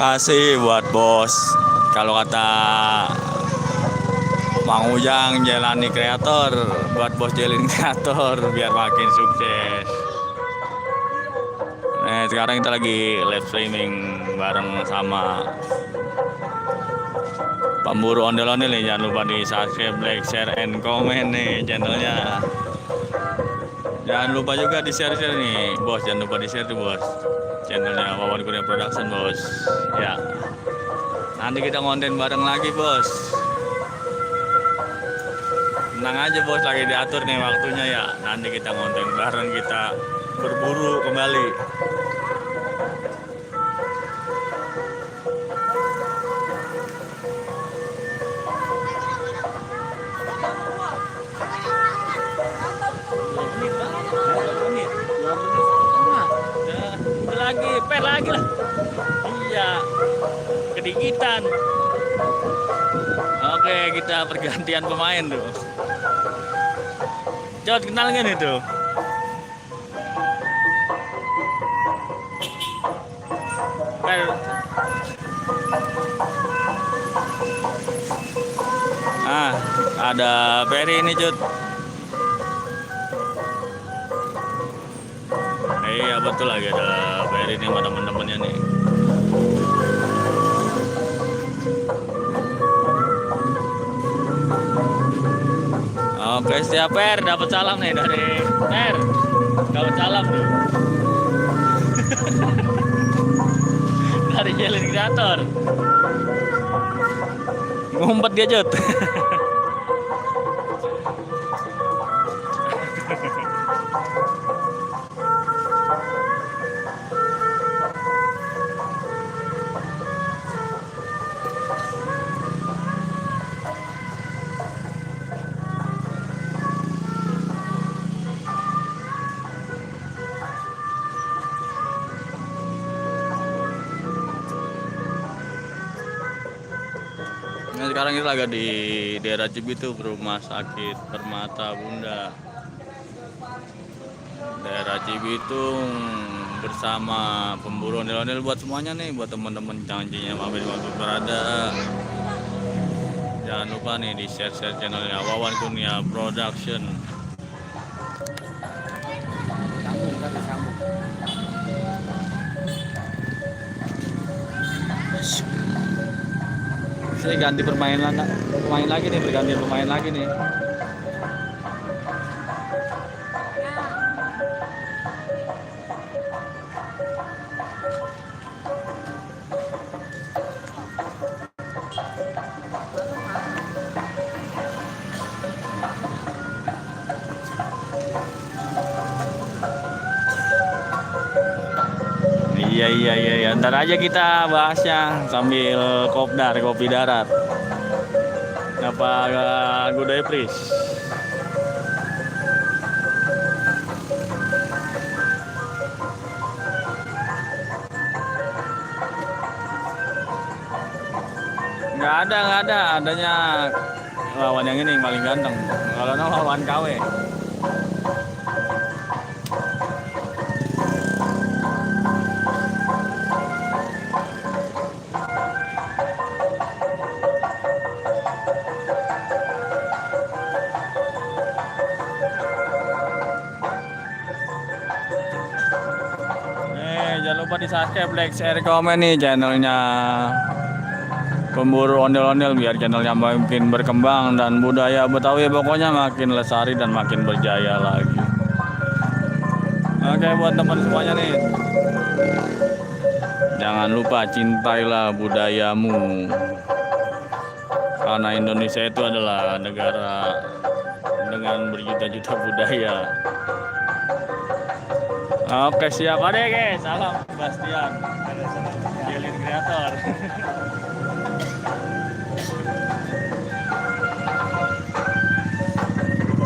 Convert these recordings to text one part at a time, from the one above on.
kasih buat bos. Kalau kata Mang Ujang, jalani kreator, buat bos jalin kreator biar makin sukses. Nah, sekarang kita lagi live streaming bareng sama pemburu ondel-ondel nih. Jangan lupa di subscribe, like, share, and comment nih channelnya. Jangan lupa juga di share nih, bos. Jangan lupa di share tuh, bos. Channelnya Wawan Kurnia Production, bos. Ya. Nanti kita konten bareng lagi, bos. Tenang aja, bos. Lagi diatur nih waktunya ya. Nanti kita konten bareng, kita berburu kembali. Lagi lah. Iya. Kedikitan. Oke, kita pergantian pemain tuh. Jod, kenal nggak nih tuh? Ada Ferry ini, Jod. Iya betul, lagi ada Ferry nih sama temen-temennya nih. Oke, siap Per, dapat salam nih dari Per. Dapat salam tuh. Dari jalin kreator. Ngumpet dia, Jod. Nah, sekarang kita lagi di daerah Cibitung, Rumah Sakit Permata Bunda. Daerah Cibitung bersama pemburu ondel-ondel buat semuanya nih, buat teman-teman janjinya mampir waktu berada. Jangan lupa nih di share channelnya Wawan Kurnia Production. Saya ganti pemain lagi nih, bergantian pemain lagi nih. Iya. Ntar aja kita bahasnya sambil kopdar, kopi darat. Apa Gudai Pris? Nggak ada. Adanya lawan yang ini yang paling ganteng. Kalau lawan KW. Jangan lupa di subscribe, like, share, komen nih channelnya pemburu ondel-ondel biar channelnya makin berkembang dan budaya Betawi pokoknya makin lestari dan makin berjaya lagi. Oke, buat teman semuanya nih, jangan lupa cintailah budayamu, karena Indonesia itu adalah negara dengan berjuta-juta budaya. Oke, siap. Ada guys, salam Bastian, jalin kreator.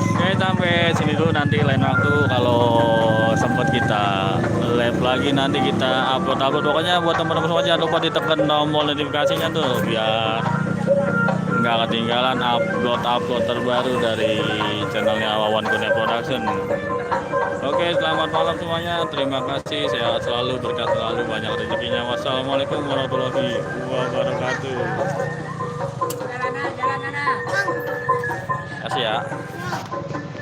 Oke, sampai sini dulu. Nanti lain waktu kalau sempat kita live lagi, nanti kita upload. Pokoknya buat teman-teman semua jangan lupa ditekan tombol notifikasinya tuh biar nggak ketinggalan upload terbaru dari channelnya Wawan Kurnia Production. Oke, selamat malam semuanya. Terima kasih. Sehat selalu, berkah selalu, banyak rezekinya. Wassalamualaikum warahmatullahi wabarakatuh. Kasih ya.